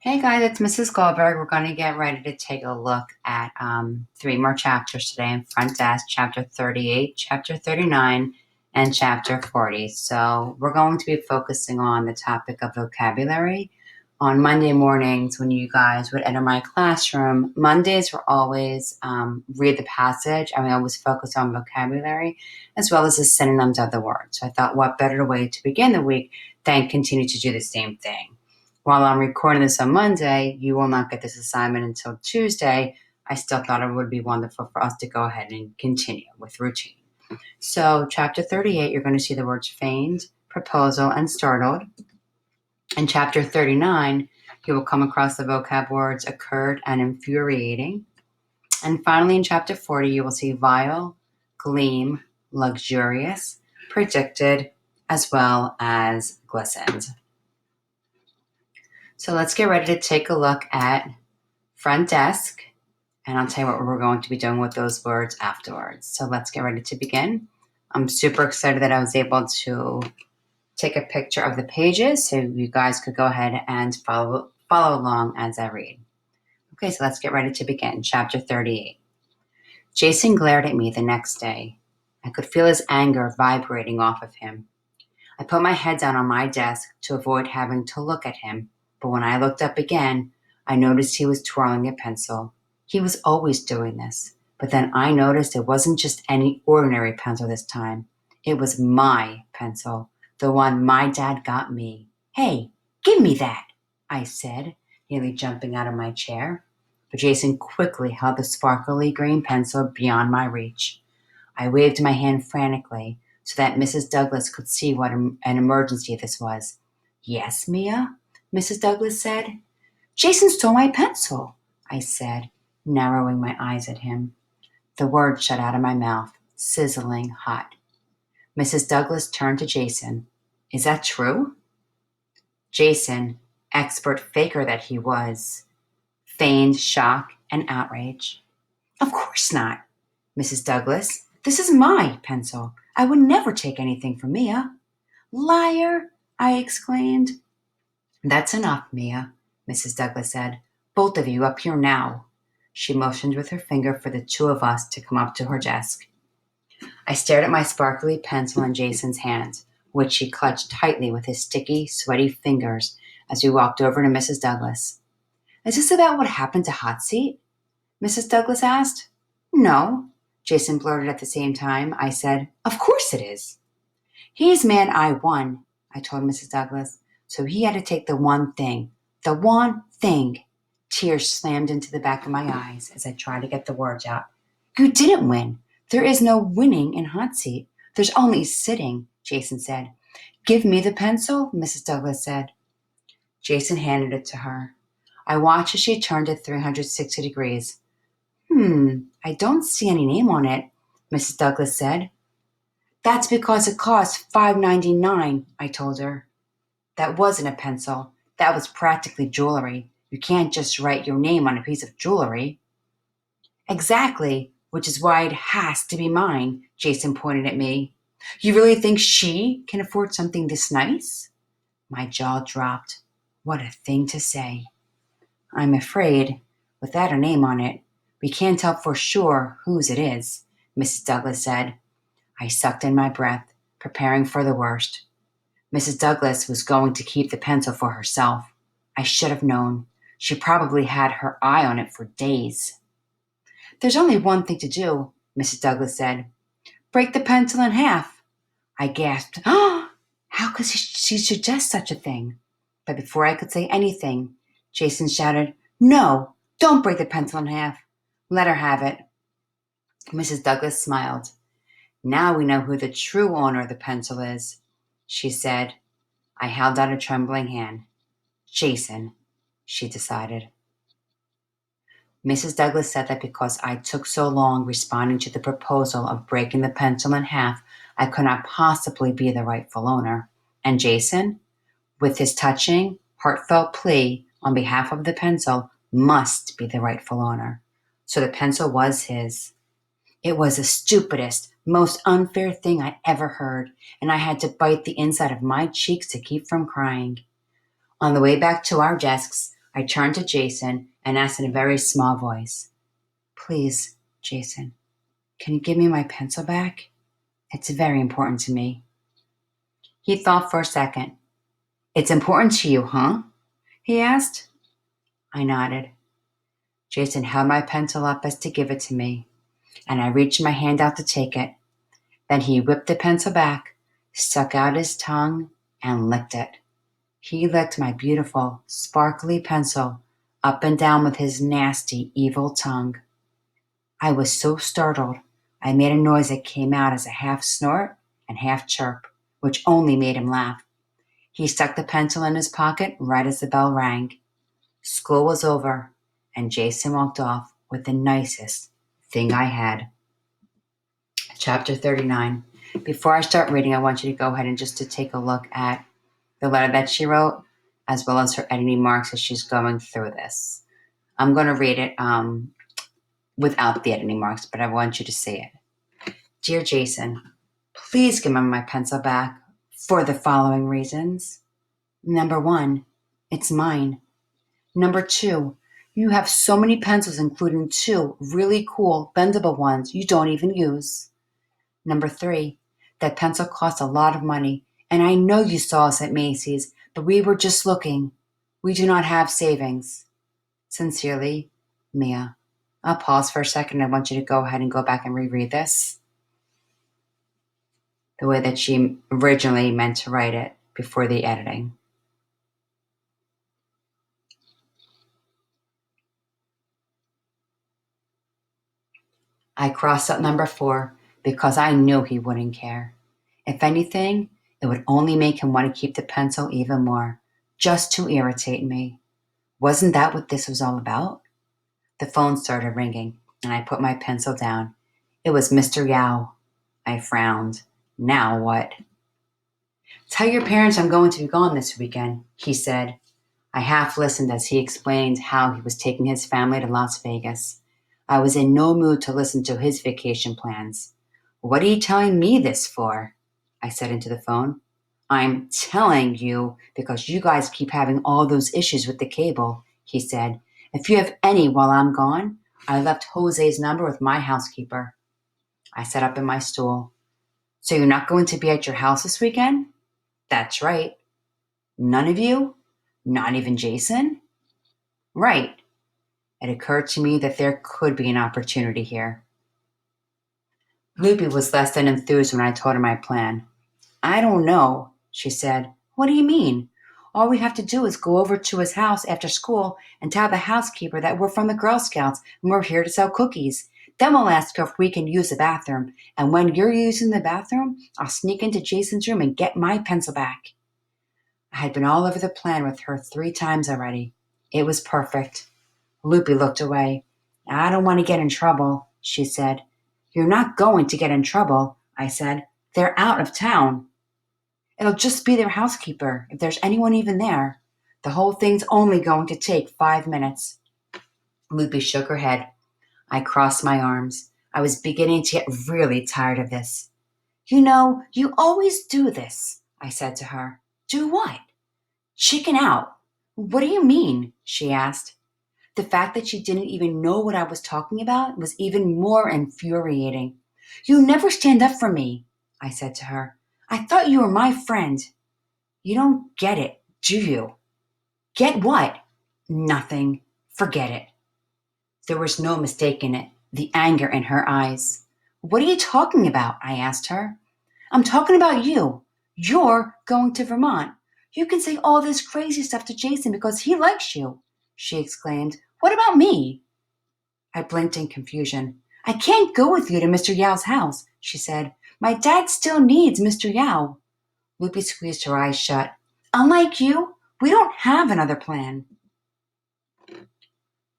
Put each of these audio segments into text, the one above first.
Hey guys, it's Mrs. Goldberg. We're going to get ready to take a look at three more chapters today in front desk, chapter 38, chapter 39, and chapter 40. So we're going to be focusing on the topic of vocabulary. On Monday mornings, when you guys would enter my classroom, Mondays were always read the passage, and we always focus on vocabulary as well as the synonyms of the word. So I thought, what better way to begin the week than continue to do the same thing? While I'm recording this on Monday, you will not get this assignment until Tuesday. I still thought it would be wonderful for us to go ahead and continue with routine. So, chapter 38, you're going to see the words feigned, proposal, and startled. In chapter 39, you will come across the vocab words occurred and infuriating. And finally, in chapter 40, you will see vile, gleam, luxurious, predicted, as well as glistened. So let's get ready to take a look at front desk, and I'll tell you what we're going to be doing with those words afterwards. So let's get ready to begin. I'm super excited that I was able to take a picture of the pages so you guys could go ahead and follow along as I read. Okay, so let's get ready to begin. Chapter 38. Jason glared at me the next day. I could feel his anger vibrating off of him. I put my head down on my desk to avoid having to look at him, but when I looked up again, I noticed he was twirling a pencil. He was always doing this, but then I noticed it wasn't just any ordinary pencil this time. It was my pencil, the one my dad got me. Hey, give me that, I said, nearly jumping out of my chair. But Jason quickly held the sparkly green pencil beyond my reach. I waved my hand frantically so that Mrs. Douglas could see what an emergency this was. Yes, Mia? Mrs. Douglas said. Jason stole my pencil, I said, narrowing my eyes at him. The words shot out of my mouth, sizzling hot. Mrs. Douglas turned to Jason. Is that true? Jason, expert faker that he was, feigned shock and outrage. Of course not, Mrs. Douglas. This is my pencil. I would never take anything from Mia. Liar, I exclaimed. That's enough, Mia, Mrs. Douglas said. Both of you up here now. She motioned with her finger for the two of us to come up to her desk. I stared at my sparkly pencil in Jason's hand, which he clutched tightly with his sticky, sweaty fingers as we walked over to Mrs. Douglas. Is this about what happened to Hot Seat? Mrs. Douglas asked. No, Jason blurted at the same time. I said, Of course it is. He's mad I won, I told Mrs. Douglas, so he had to take the one thing. The one thing. Tears slammed into the back of my eyes as I tried to get the words out. You didn't win. There is no winning in Hot Seat. There's only sitting, Jason said. Give me the pencil, Mrs. Douglas said. Jason handed it to her. I watched as she turned it 360 degrees. I don't see any name on it, Mrs. Douglas said. That's because it cost $5.99, I told her. That wasn't a pencil. That was practically jewelry. You can't just write your name on a piece of jewelry. Exactly, which is why it has to be mine, Jason pointed at me. You really think she can afford something this nice? My jaw dropped. What a thing to say. I'm afraid, without a name on it, we can't tell for sure whose it is, Mrs. Douglas said. I sucked in my breath, preparing for the worst. Mrs. Douglas was going to keep the pencil for herself. I should have known. She probably had her eye on it for days. There's only one thing to do, Mrs. Douglas said. Break the pencil in half. I gasped. How could she suggest such a thing? But before I could say anything, Jason shouted, No, don't break the pencil in half. Let her have it. Mrs. Douglas smiled. Now we know who the true owner of the pencil is, she said. I held out a trembling hand. Jason, she decided. Mrs. Douglas said that because I took so long responding to the proposal of breaking the pencil in half, I could not possibly be the rightful owner. And Jason, with his touching, heartfelt plea on behalf of the pencil, must be the rightful owner. So the pencil was his. It was the stupidest, most unfair thing I ever heard, and I had to bite the inside of my cheeks to keep from crying. On the way back to our desks, I turned to Jason and asked in a very small voice, "Please, Jason, can you give me my pencil back? It's very important to me." He thought for a second. "It's important to you, huh?" he asked. I nodded. Jason held my pencil up as to give it to me, and I reached my hand out to take it. Then he whipped the pencil back, stuck out his tongue, and licked it. He licked my beautiful, sparkly pencil up and down with his nasty, evil tongue. I was so startled, I made a noise that came out as a half snort and half chirp, which only made him laugh. He stuck the pencil in his pocket right as the bell rang. School was over, and Jason walked off with the nicest thing I had. Chapter 39. Before I start reading, I want you to go ahead and just to take a look at the letter that she wrote, as well as her editing marks as she's going through this. I'm going to read it without the editing marks, but I want you to see it. Dear Jason, please give me my pencil back for the following reasons. Number 1, it's mine. Number 2, you have so many pencils, including 2 really cool bendable ones you don't even use. Number 3, that pencil costs a lot of money, and I know you saw us at Macy's, but we were just looking. We do not have savings. Sincerely, Mia. I'll pause for a second. I want you to go ahead and go back and reread this the way that she originally meant to write it before the editing. I crossed out number 4 because I knew he wouldn't care. If anything, it would only make him want to keep the pencil even more, just to irritate me. Wasn't that what this was all about? The phone started ringing, and I put my pencil down. It was Mr. Yao. I frowned. Now what? Tell your parents I'm going to be gone this weekend, he said. I half listened as he explained how he was taking his family to Las Vegas. I was in no mood to listen to his vacation plans. What are you telling me this for? I said into the phone. I'm telling you because you guys keep having all those issues with the cable, he said. If you have any while I'm gone, I left Jose's number with my housekeeper. I sat up in my stool. So you're not going to be at your house this weekend? That's right. None of you? Not even Jason? Right. It occurred to me that there could be an opportunity here. Loopy was less than enthused when I told her my plan. I don't know, she said. What do you mean? All we have to do is go over to his house after school and tell the housekeeper that we're from the Girl Scouts and we're here to sell cookies. Then we'll ask her if we can use the bathroom. And when you're using the bathroom, I'll sneak into Jason's room and get my pencil back. I had been all over the plan with her 3 times already. It was perfect. Loopy looked away. I don't want to get in trouble, she said. You're not going to get in trouble, I said. They're out of town. It'll just be their housekeeper, if there's anyone even there. The whole thing's only going to take 5 minutes. Loopy shook her head. I crossed my arms. I was beginning to get really tired of this. You know, you always do this, I said to her. Do what? Chicken out. What do you mean? She asked. The fact that she didn't even know what I was talking about was even more infuriating. You never stand up for me, I said to her. I thought you were my friend. You don't get it, do you? Get what? Nothing. Forget it. There was no mistaking it, the anger in her eyes. What are you talking about? I asked her. I'm talking about you. You're going to Vermont. You can say all this crazy stuff to Jason because he likes you, she exclaimed. What about me? I blinked in confusion. I can't go with you to Mr. Yao's house, she said. My dad still needs Mr. Yao. Loopy squeezed her eyes shut. Unlike you, we don't have another plan.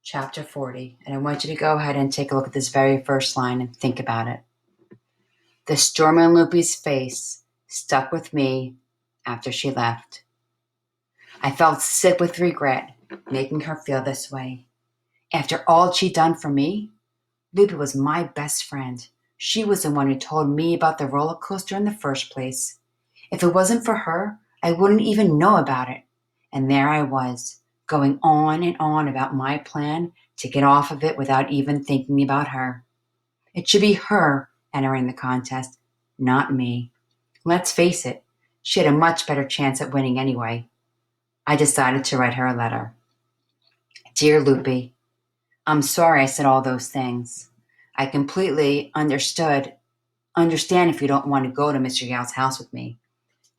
Chapter 40, and I want you to go ahead and take a look at this very first line and think about it. The storm on Loopy's face stuck with me after she left. I felt sick with regret making her feel this way. After all she'd done for me, Loopy was my best friend. She was the one who told me about the roller coaster in the first place. If it wasn't for her, I wouldn't even know about it. And there I was, going on and on about my plan to get off of it without even thinking about her. It should be her entering the contest, not me. Let's face it, she had a much better chance at winning anyway. I decided to write her a letter. Dear Loopy, I'm sorry I said all those things. I completely understand if you don't want to go to Mr. Yao's house with me.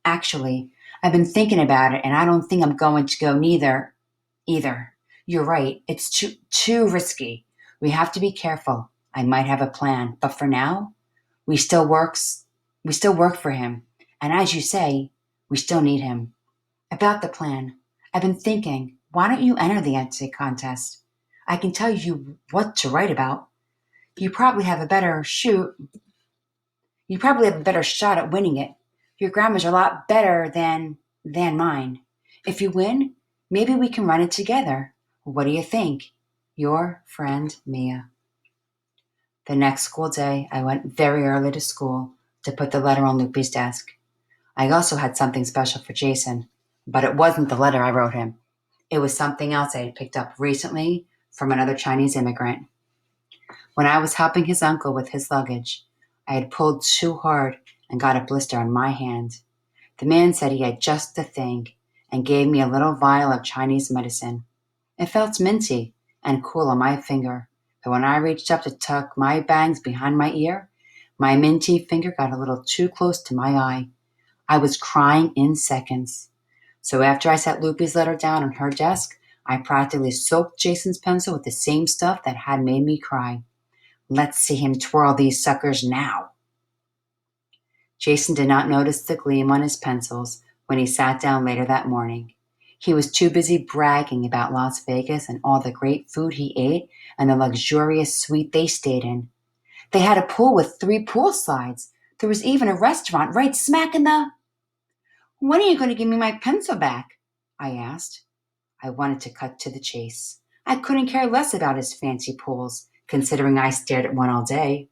Actually, I've been thinking about it and I don't think I'm going to go either. You're right. It's too risky. We have to be careful. I might have a plan, but for now, we still work for him. And as you say, we still need him. About the plan, I've been thinking, why don't you enter the essay contest? I can tell you what to write about. You probably have a better shot at winning it. Your grammar's a lot better than mine. If you win, maybe we can run it together. What do you think? Your friend, Mia. The next school day, I went very early to school to put the letter on Loopy's desk. I also had something special for Jason, but it wasn't the letter I wrote him. It was something else I had picked up recently from another Chinese immigrant. When I was helping his uncle with his luggage, I had pulled too hard and got a blister on my hand. The man said he had just the thing and gave me a little vial of Chinese medicine. It felt minty and cool on my finger, but when I reached up to tuck my bangs behind my ear, my minty finger got a little too close to my eye. I was crying in seconds. So after I set Loopy's letter down on her desk, I practically soaked Jason's pencil with the same stuff that had made me cry. Let's see him twirl these suckers now. Jason did not notice the gleam on his pencils when he sat down later that morning. He was too busy bragging about Las Vegas and all the great food he ate and the luxurious suite they stayed in. They had a pool with 3 pool slides. There was even a restaurant right smack in the... When are you going to give me my pencil back? I asked. I wanted to cut to the chase. I couldn't care less about his fancy pools, considering I stared at one all day.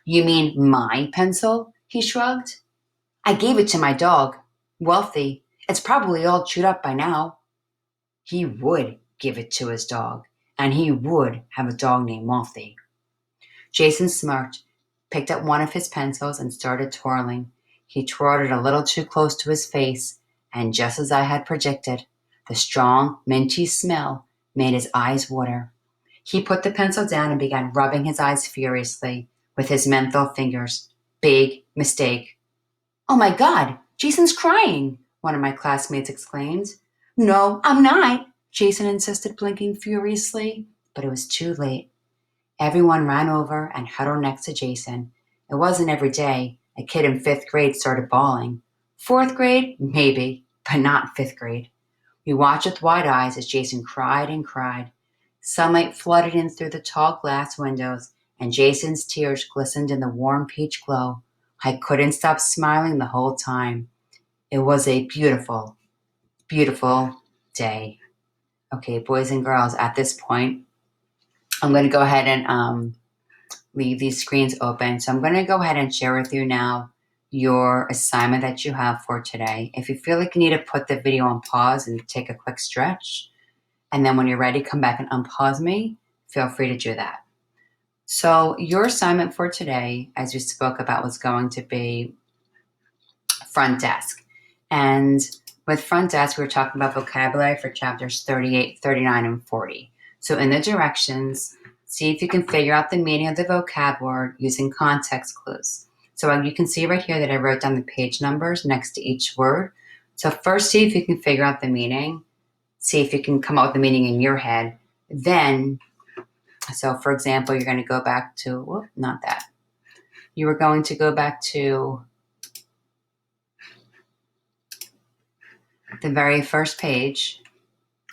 You mean my pencil? He shrugged. I gave it to my dog. Wealthy. It's probably all chewed up by now. He would give it to his dog, and he would have a dog named Wealthy. Jason smirked, picked up one of his pencils, and started twirling. He twirled it a little too close to his face, and just as I had predicted, the strong, minty smell made his eyes water. He put the pencil down and began rubbing his eyes furiously with his menthol fingers. Big mistake. Oh my God, Jason's crying, one of my classmates exclaimed. No, I'm not, Jason insisted, blinking furiously, but it was too late. Everyone ran over and huddled next to Jason. It wasn't every day a kid in 5th grade started bawling. 4th grade? Maybe, but not 5th grade. We watched with wide eyes as Jason cried and cried. Sunlight flooded in through the tall glass windows, and Jason's tears glistened in the warm peach glow. I couldn't stop smiling the whole time. It was a beautiful, beautiful day. Okay, boys and girls, at this point, I'm going to go ahead and leave these screens open. So I'm going to go ahead and share with you now your assignment that you have for today. If you feel like you need to put the video on pause and take a quick stretch, and then when you're ready, come back and unpause me, feel free to do that. So your assignment for today, as we spoke about, was going to be front desk. And with front desk, we were talking about vocabulary for chapters 38, 39, and 40. So in the directions, see if you can figure out the meaning of the vocab word using context clues. So you can see right here that I wrote down the page numbers next to each word. So first, see if you can figure out the meaning. See if you can come up with the meaning in your head. Then, so for example, you're going to go back to, not that. You were going to go back to the very first page.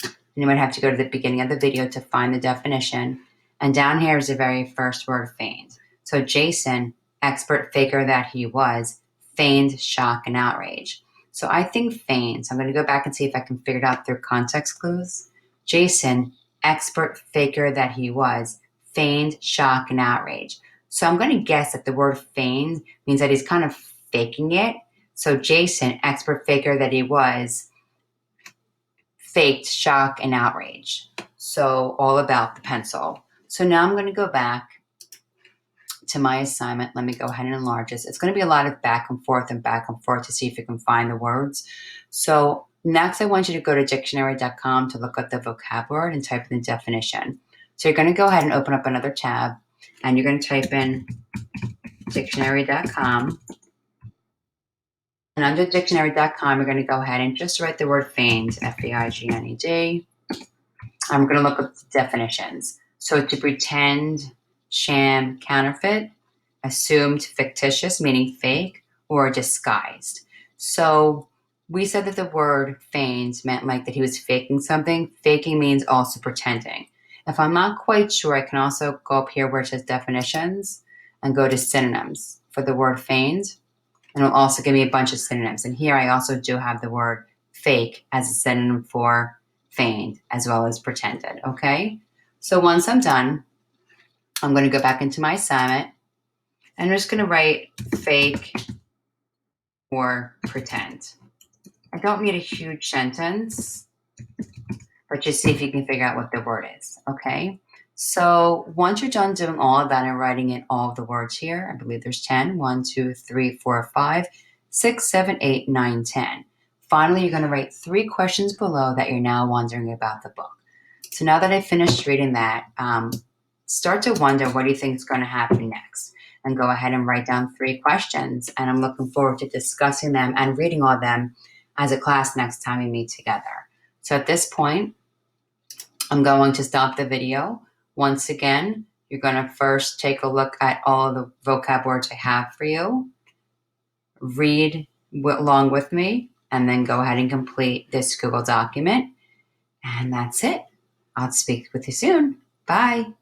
And you might have to go to the beginning of the video to find the definition. And down here is the very first word, feigned. So Jason, expert faker that he was, feigned shock and outrage. So I think feigned. So I'm going to go back and see if I can figure it out through context clues. Jason, expert faker that he was, feigned shock and outrage. So I'm going to guess that the word feigned means that he's kind of faking it. So Jason, expert faker that he was, faked shock and outrage. So all about the pencil. So now I'm going to go back to my assignment. Let me go ahead and enlarge this. It's going to be a lot of back and forth to see if you can find the words. So next I want you to go to dictionary.com to look up the vocabulary and type in the definition. So you're going to go ahead and open up another tab and you're going to type in dictionary.com. And under dictionary.com, you're going to go ahead and just write the word feigned, F-E-I-G-N-E-D. I'm going to look up the definitions. So to pretend, sham, counterfeit, assumed, fictitious, meaning fake, or disguised. So we said that the word feigned meant like that he was faking something. Faking means also pretending. If I'm not quite sure, I can also go up here where it says definitions and go to synonyms for the word feigned. And it'll also give me a bunch of synonyms. And here I also do have the word fake as a synonym for feigned as well as pretended, okay? So once I'm done, I'm going to go back into my assignment and I'm just going to write fake or pretend. I don't need a huge sentence, but just see if you can figure out what the word is, okay? So once you're done doing all of that and writing in all of the words here, I believe there's 10. 1, 2, 3, 4, 5, 6, 7, 8, 9, 10. Finally, you're going to write 3 questions below that you're now wondering about the book. So now that I finished reading that, start to wonder what do you think is going to happen next. And go ahead and write down 3 questions. And I'm looking forward to discussing them and reading all of them as a class next time we meet together. So at this point, I'm going to stop the video. Once again, you're going to first take a look at all of the vocab words I have for you. Read along with me, and then go ahead and complete this Google document. And that's it. I'll speak with you soon. Bye.